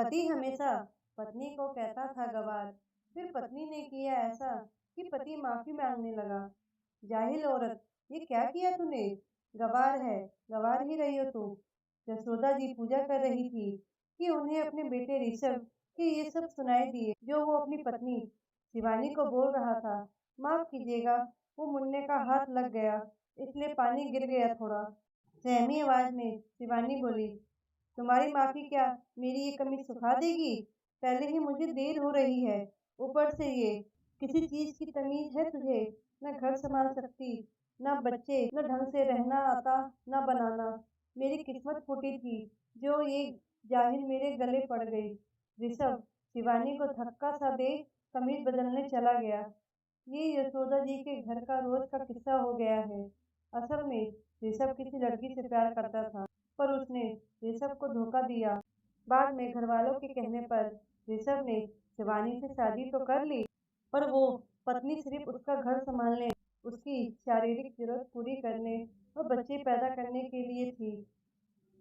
पति हमेशा पत्नी को कहता था गवार, फिर पत्नी ने किया ऐसा कि पति माफी मांगने लगा। जाहिल औरत, ये क्या किया तूने? गवार है, गवार ही रही हो तू। यशोदा जी पूजा कर रही थी कि उन्हें अपने बेटे ऋषभ के ये सब सुनाई दिए जो वो अपनी पत्नी शिवानी को बोल रहा था। माफ कीजिएगा, वो मुन्ने का हाथ लग गया, इसलिए पानी गिर गया थोड़ा। सहमी आवाज में शिवानी बोली, तुम्हारी माफी क्या मेरी ये कमीज सुखा देगी? पहले ही मुझे देर हो रही है, ऊपर से ये किसी चीज की तमीज है तुझे? न घर संभाल सकती, न बच्चे, न ढंग से रहना आता, न बनाना। मेरी किस्मत फूटी थी जो ये जाहिल मेरे गले पड़ गई। ऋषभ शिवानी को धक्का सा दे कमीज बदलने चला गया। ये यशोदा जी के घर का रोज का किस्सा हो गया है। असल में ऋषभ किसी लड़की से प्यार करता था, पर उसने ऋषभ को धोखा दिया। बाद में घर वालों के कहने पर ऋषभ ने शिवानी से शादी तो कर ली, पर वो पत्नी सिर्फ उसका घर संभालने, उसकी शारीरिक जरूरत पूरी करने और बच्चे पैदा करने के लिए थी।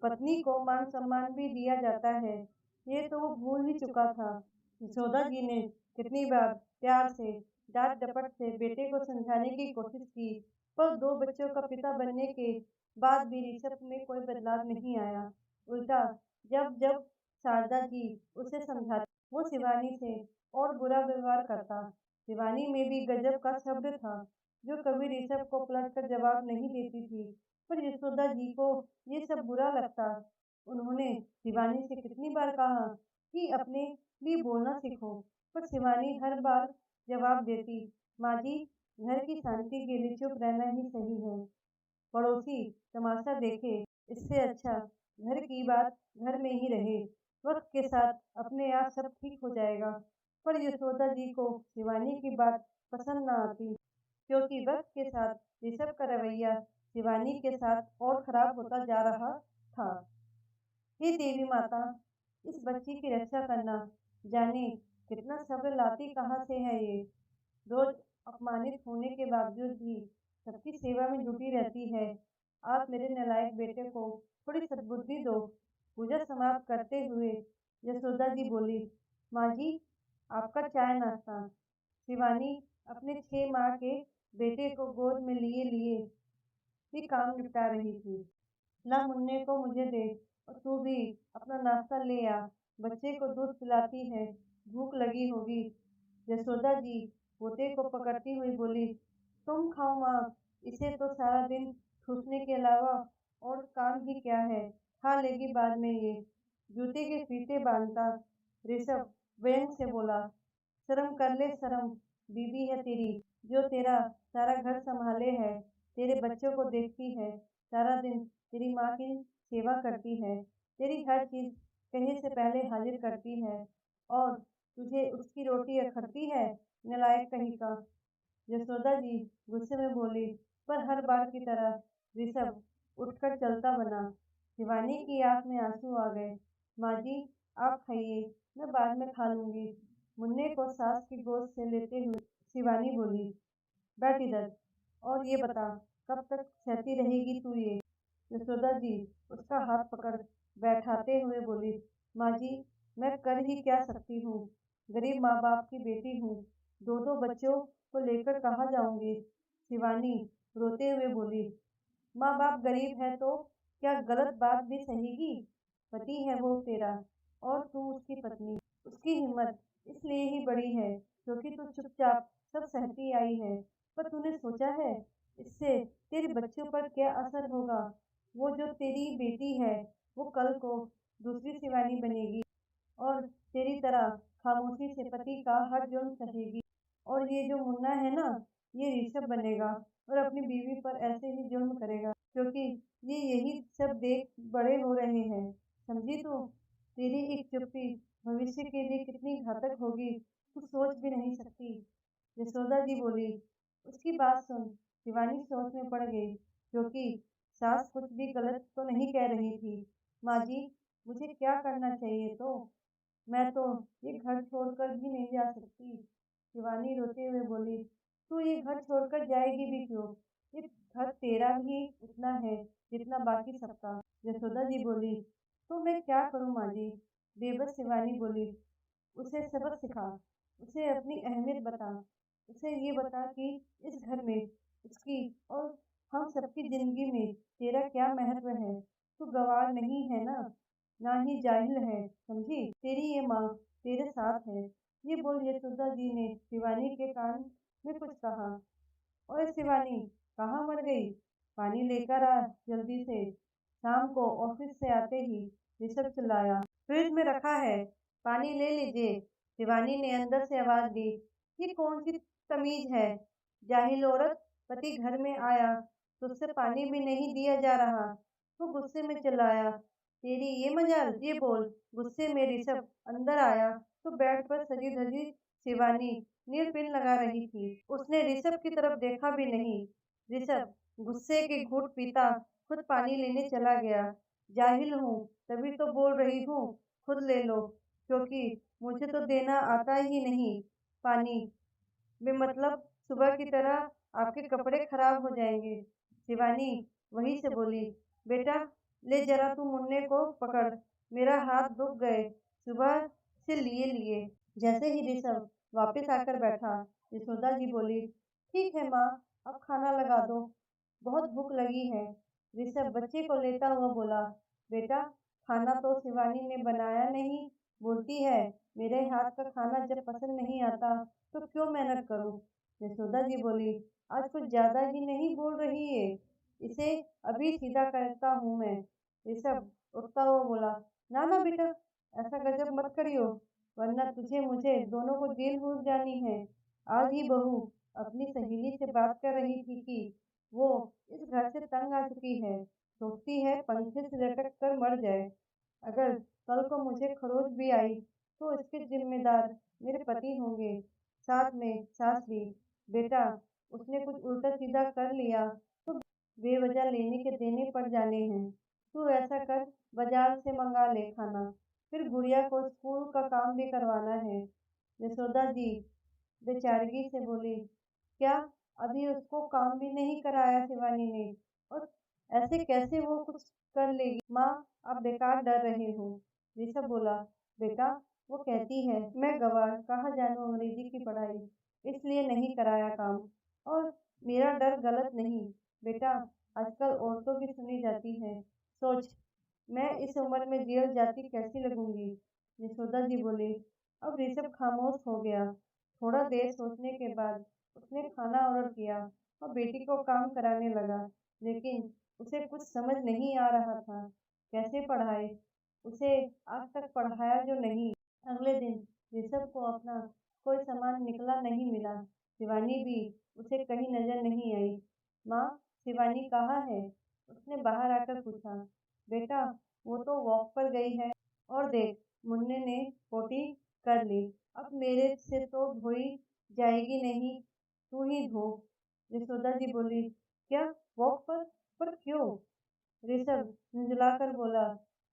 पत्नी को मान सम्मान भी दिया जाता है, ये तो वो भूल ही चुका था। यशोदा जी ने कितनी बार प्यार से, डांट डपट से बेटे को समझाने की कोशिश की, पर दो बच्चों का पिता बनने के बाद भी ऋषभ में कोई बदलाव नहीं आया। उल्टा जब जब शारदा जी उसे समझाती, वो शिवानी से और बुरा व्यवहार करता। शिवानी में भी गजब का शब्द था, जो कभी ऋषभ को पलट कर जवाब नहीं देती थी, पर यशोदा जी को ये सब बुरा लगता। उन्होंने शिवानी से कितनी बार कहा कि अपने लिए बोलना सीखो, पर शिवानी हर बार जवाब देती, माँ जी, घर की शांति के लिए चुप रहना ही सही है। पड़ोसी तमाशा देखे, इससे अच्छा घर की बात घर में ही रहे। वक्त के साथ अपने आप सब ठीक हो जाएगा। पर यशोदा जी को शिवानी की बात पसंद न आती, क्योंकि वक्त के साथ ऋषभ का रवैया शिवानी के साथ और खराब होता जा रहा था। हे देवी माता, इस बच्ची की रक्षा करना, जाने कितना सब्र लाती कहाँ से है ये। रोज अपमानित होने के बावजूद भी सबकी सेवा में जुटी रहती है। आप मेरे नालायक बेटे को थोड़ी सद्बुद्धि दो। पूजा समाप्त करते हुए यशोदा जी बोली, माँ जी, आपका चाय नाश्ता। शिवानी अपने 6 माह के बेटे को गोद में लिए लिए भी काम निपटा रही थी। ला मुन्ने को मुझे दे, और तू भी अपना नाश्ता ले आ। बच्चे को दूध पिलाती है, भूख लगी होगी। यशोदा जी पोते को पकड़ती हुई बोली, तुम खाओ माँ, इसे तो सारा दिन ठूसने के अलावा और काम ही क्या है, खा लेगी बाद में ये। जूते के फीते बांधता ऋषभ व्यंग से बोला, शर्म कर ले शर्म, बीवी है तेरी जो तेरा सारा घर संभाले है, तेरे बच्चों को देखती है, सारा दिन तेरी माँ की सेवा करती है, तेरी हर चीज कहे से पहले हाजिर करती है, और तुझे उसकी रोटी अखरती है, नालायक कहीं का। यशोदा जी गुस्से में बोली, पर हर बार की तरह ऋषभ उठकर चलता बना। शिवानी की आंख में आंसू आ गए। माँ जी, आप खाइए, मैं बाद में खा लूंगी। मुन्ने को सास की गोद से लेते हुए शिवानी बोली, बैठ इधर और ये बता, कब तक सहती रहेगी तू ये? यशोदा जी उसका हाथ पकड़ बैठाते हुए बोली, माँ जी, मैं कर ही क्या सकती हूँ, गरीब माँ बाप की बेटी हूँ, दो दो बच्चों को लेकर कहाँ जाऊंगी? शिवानी रोते हुए बोली, माँ बाप गरीब है तो क्या गलत बात भी सहेगी? पति है वो तेरा, और तू उसकी पत्नी। उसकी हिम्मत इसलिए ही बड़ी है क्योंकि तू चुपचाप सब सहती आई है। पर तूने सोचा है इससे तेरे बच्चों पर क्या असर होगा? वो जो तेरी बेटी है, वो कल को दूसरी शिवानी बनेगी, और तेरी तरह खामोशी से पति का हर जुर्म सहेगी। और ये जो मुन्ना है ना, ये ऋषभ बनेगा और अपनी बीवी पर ऐसे ही जुर्म करेगा, क्योंकि ये यही सब देख बड़े हो रहे हैं। समझी तू? तेरी एक चुप्पी भविष्य के लिए कितनी घातक होगी, तू सोच भी नहीं सकती। यशोदा जी बोली, उसकी बात सुन। शिवानी सोच में पड़ गई, क्योंकि सास कुछ भी गलत तो नहीं कह रही थी। माँ जी, मुझे क्या करना चाहिए तो? मैं तो ये घर छोड़कर भी नहीं जा सकती। शिवानी रोते हुए बोली, तू ये घर छोड़कर जाएगी भी क्यों? ये घर तेरा भी उतना है जितना बाकी सबका। यशोदा जी बोली, तो मैं क्या करूं माँ जी? बेबस शिवानी बोली, उसे सबक सिखा, उसे अपनी अहमियत बता, उसे ये बता कि इस घर में उसकी और हम सबकी जिंदगी में तेरा क्या महत्व है। तू गवार नहीं है ना ही जाहिल है, समझी। तेरी ये माँ तेरे साथ है। ये बोल यशोदा जी ने शिवानी के कान में कुछ कहा। ओए शिवानी, कहाँ मर गई? पानी लेकर आ जल्दी से। शाम को ऑफिस से आते ही ऋषभ चिल्लाया, फ्रिज में रखा है, पानी ले लीजिए। शिवानी ने अंदर से आवाज दी, ये कौन सी तमीज है? जाहिल औरत, पति घर में आया तो उससे पानी भी नहीं दिया जा रहा। वो गुस्से में चिल्लाया, तेरी ये मजाल, ये बोल। गुस्से में ऋषभ अंदर आया तो बेड पर सजी धजी शिवानी नील पिन लगा रही थी। उसने ऋषभ की तरफ देखा भी नहीं। ऋषभ गुस्से के घूंट पीता खुद पानी लेने चला गया। जाहिल हूँ तभी तो बोल रही हूँ, खुद ले लो, क्योंकि मुझे तो देना आता ही नहीं पानी में, मतलब सुबह की तरह आपके कपड़े खराब हो जाएंगे। शिवानी वहीं से बोली, बेटा ले जरा तू मुन्ने को पकड़, मेरा हाथ दुख गए सुबह से लिए लिए। जैसे ही ऋषभ वापस आकर बैठा, यशोदा जी बोली, ठीक है माँ, अब खाना लगा दो, बहुत भूख लगी है। ऋषभ बच्चे को लेता हुआ बोला, बेटा खाना तो शिवानी ने बनाया नहीं, बोलती है मेरे हाथ का खाना जब पसंद नहीं आता तो क्यों मेहनत करूं। यशोदा जी बोली, आज कुछ ज्यादा ही नहीं बोल रही है, इसे अभी सीधा करता हूँ मैं। ऋषभ उठता हुआ बोला, ना ना बेटा, ऐसा गजब मत करियो, वरना तुझे मुझे दोनों को जेल हो जानी है। आज ही बहू अपनी सहेली से बात कर रही थी कि वो इस घर से तंग आ चुकी है, सोचती है पंखे से लटक कर मर जाए। अगर कल को मुझे खरोच भी आई तो इसके जिम्मेदार मेरे पति होंगे, साथ में सास भी। बेटा उसने कुछ उल्टा सीधा कर लिया तो बेवजह लेने के देने पड़ जाने हैं। तू ऐसा कर, बाजार से मंगा ले खाना, फिर गुड़िया को स्कूल का काम भी करवाना है। यशोदा जी बेचारगी से बोली, क्या अभी उसको काम भी नहीं कराया शिवानी ने, और ऐसे कैसे वो कुछ कर लेगी। माँ आप बेकार डर रहे हो। ऋषभ बोला, बेटा वो कहती है मैं गवार कहाँ जानू अंग्रेजी की पढ़ाई, इसलिए नहीं कराया काम। और मेरा डर गलत नहीं बेटा, आजकल औरतों की सुनी जाती है। सोच, मैं इस उम्र में जेल जाती कैसी लगूंगी। यशोदा जी बोली। अब ऋषभ खामोश हो गया। थोड़ा देर सोचने के बाद उसने खाना ऑर्डर किया और बेटी को काम कराने लगा, लेकिन उसे कुछ समझ नहीं आ रहा था कैसे पढ़ाए। उसे आज तक पढ़ाया जो नहीं। अगले दिन ऋषभ को अपना कोई सामान निकला नहीं मिला। शिवानी भी उसे कहीं नजर नहीं आई। माँ शिवानी कहाँ है? उसने बाहर आकर पूछा। बेटा वो तो वॉक पर गई है, और देख मुन्ने ने पोटी कर ली, अब मेरे से तो धोई जाएगी नहीं, तू ही धो। यशोदा जी बोली, क्या वॉक पर क्यों? ऋषभ झुंझलाकर बोला,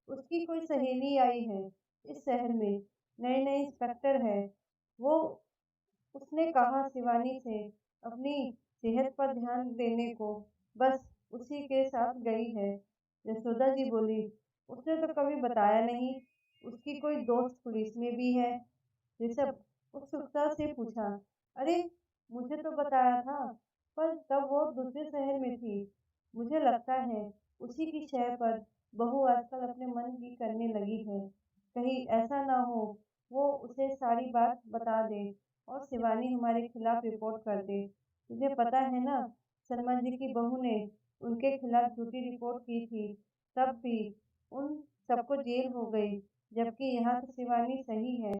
उसकी कोई सहेली आई है इस शहर में, नई नई इंस्पेक्टर है वो। उसने कहा शिवानी से अपनी सेहत पर ध्यान देने को, बस उसी के साथ गई है। यशोदा जी बोली, उसने तो कभी बताया नहीं उसकी कोई दोस्त पुलिस में भी है। ऋषभ उत्सुकता से पूछा, अरे मुझे तो बताया था, पर तब वो दूसरे शहर में थी। मुझे लगता है उसी की शय पर बहू आजकल अपने मन की करने लगी है। कहीं ऐसा ना हो वो उसे सारी बात बता दे और शिवानी हमारे खिलाफ रिपोर्ट कर दे। तुझे पता है ना, शर्मा जी की बहू ने उनके खिलाफ झूठी रिपोर्ट की थी, तब भी उन सबको जेल हो गई, जबकि यहाँ तो शिवानी सही है।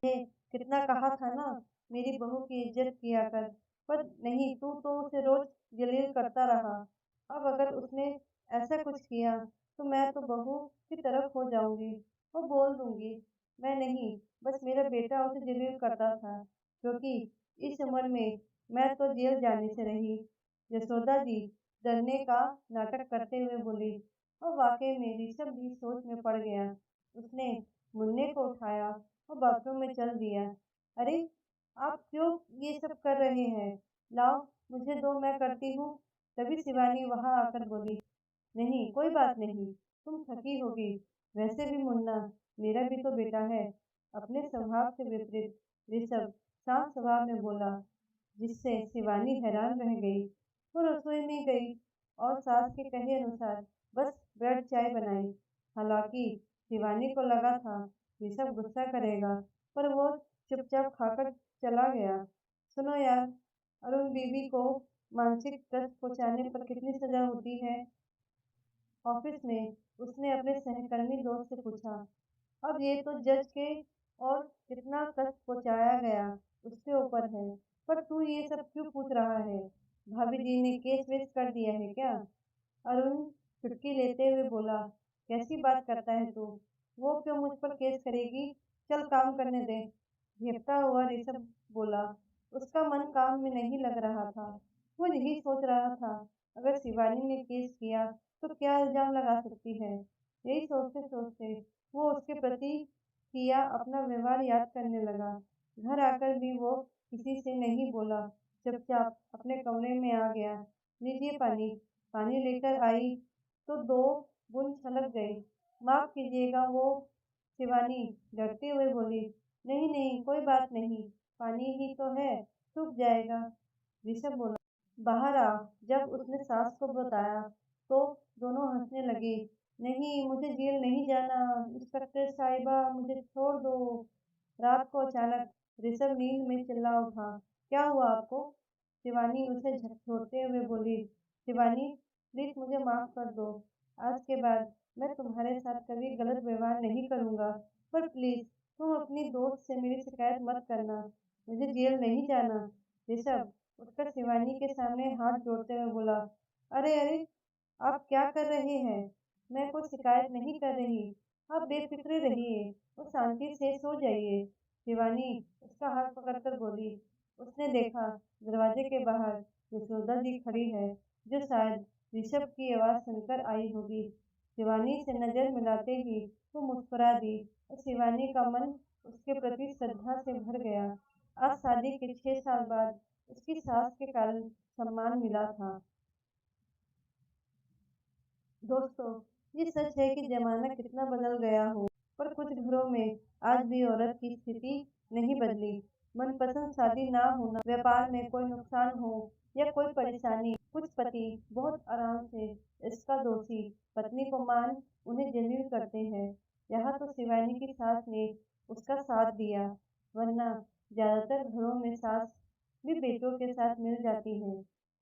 कितना कहा था ना मेरी बहू की इज्जत किया कर, पर नहीं, तू तो उसे रोज जलील करता रहा। अब अगर उसने ऐसा कुछ किया तो मैं तो बहू की तरफ हो जाऊंगी और बोल दूंगी मैं नहीं, बस मेरा बेटा उसे जलील करता था, क्योंकि इस उम्र में मैं तो जेल जाने से रही। यशोदा जी डरने का नाटक करते हुए बोली, और वाकई में ऋषभ भी सोच में पड़ गया। उसने मुन्ने को उठाया और बाथरूम में चल दिया। अरे आप क्यों ये सब कर रहे हैं? लाओ मुझे दो, मैं करती हूँ। तभी शिवानी वहां आकर बोली, नहीं कोई बात नहीं, तुम थकी होगी, वैसे भी मुन्ना मेरा भी तो बेटा है। अपने स्वभाव से विपरीत ऋषभ शांत स्वभाव में बोला, जिससे शिवानी हैरान रह गई। वो रसोई में गई और सास के कहे अनुसार बस ब्रेड चाय बनाई। हालांकि शिवानी को लगा था ऋषभ गुस्सा करेगा, पर वो चुपचाप खाकर चला गया। सुनो यार, अरुण बीवी को मानसिक कष्ट पहुंचाने पर कितनी सजा होती है? ऑफिस में उसने अपने सहकर्मी दोस्त से पूछा। अब ये तो जज के और कितना कष्ट पहुंचाया गया उसके ऊपर है, पर तू ये सब क्यों पूछ रहा है? भाभी जी ने केस वेस कर दिया है क्या? अरुण चुटकी लेते हुए बोला, कैसी बात करता है तू? वो क्यों मुझ पर केस करेगी? चल काम करने दे। झेपता हुआ ऋषभ बोला। उसका मन काम में नहीं लग रहा था। वो यही सोच रहा था, अगर शिवानी ने केस किया तो क्या इल्जाम लगा सकती है। यही सोचते सोचते वो उसके प्रति किया अपना व्यवहार याद करने लगा। घर आकर भी वो किसी से नहीं बोला, चुपचाप अपने कमरे में आ गया। लीजिए पानी। पानी लेकर आई तो दो बूंद छलक गई। माफ कीजिएगा, वो शिवानी डरते हुए बोली। नहीं नहीं, कोई बात नहीं, पानी ही तो है, सूख जाएगा। ऋषभ बोला। बाहर आ। जब उसने सास को बताया तो दोनों हंसने लगे। नहीं, मुझे जेल नहीं जाना, इंस्पेक्टर साहिबा मुझे छोड़ दो। रात को अचानक ऋषभ नींद में चिल्ला उठा। क्या हुआ आपको? शिवानी उसे झकझोरते हुए बोली। शिवानी, प्लीज मुझे माफ कर दो। आज के बाद मैं तुम्हारे साथ कभी गलत व्यवहार नहीं करूंगा, पर प्लीज तुम अपनी दोस्त से मेरी शिकायत मत करना। मुझे जेल नहीं जाना। ऋषभ उठकर शिवानी के सामने हाथ जोड़ते हुए बोला। अरे अरे, आप क्या कर रहे हैं? मैं कोई शिकायत नहीं कर रही। आप बेफिक्र रहिए और शांति से सो जाइए। शिवानी उसका हाथ पकड़कर बोली। उसने देखा दरवाजे के बाहर यशोदा जी खड़ी है, जो शायद ऋषभ की आवाज सुनकर आई होगी। शिवानी से नजर मिलाते ही वो मुस्कुरा दी और शिवानी का मन उसके प्रति श्रद्धा से भर गया। आज शादी के 6 साल बाद उसकी सास के कारण सम्मान मिला था। दोस्तों, ये सच है कि जमाना कितना बदल गया हो, पर कुछ घरों में आज भी औरत की स्थिति नहीं बदली। मनपसंद शादी ना होना, व्यापार में कोई नुकसान हो या कोई परेशानी, कुछ पति बहुत आराम से इसका दोषी पत्नी को मान उन्हें जलील करते हैं। यहाँ तो शिवानी की सास ने उसका साथ दिया, वरना ज्यादातर घरों में सास भी बेटों के साथ मिल जाती है।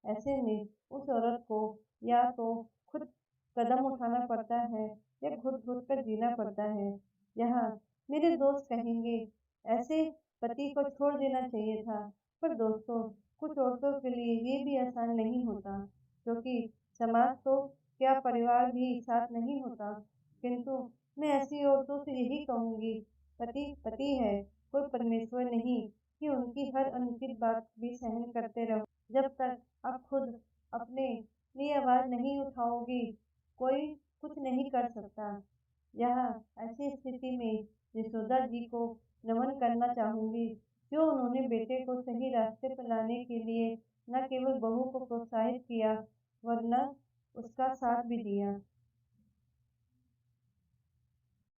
ऐसे में उस औरत को या तो खुद कदम उठाना पड़ता है या घुट घुट कर जीना पड़ता है। यहाँ मेरे दोस्त कहेंगे ऐसे पति को छोड़ देना चाहिए था, पर दोस्तों, कुछ औरतों के लिए ये भी आसान नहीं होता, क्योंकि समाज तो क्या परिवार भी साथ नहीं होता। किंतु मैं ऐसी औरतों से यही कहूंगी, पति पति है, कोई परमेश्वर नहीं कि उनकी हर अनुचित बात भी सहन करते रहो। जब तक आप खुद अपने लिए आवाज नहीं उठाओगी, कोई कुछ नहीं कर सकता। यहाँ ऐसी स्थिति में यशोदा जी को नमन करना चाहूंगी, जो उन्होंने बेटे को सही रास्ते पर लाने के लिए न केवल बहू को प्रोत्साहित किया, वरना उसका साथ भी दिया।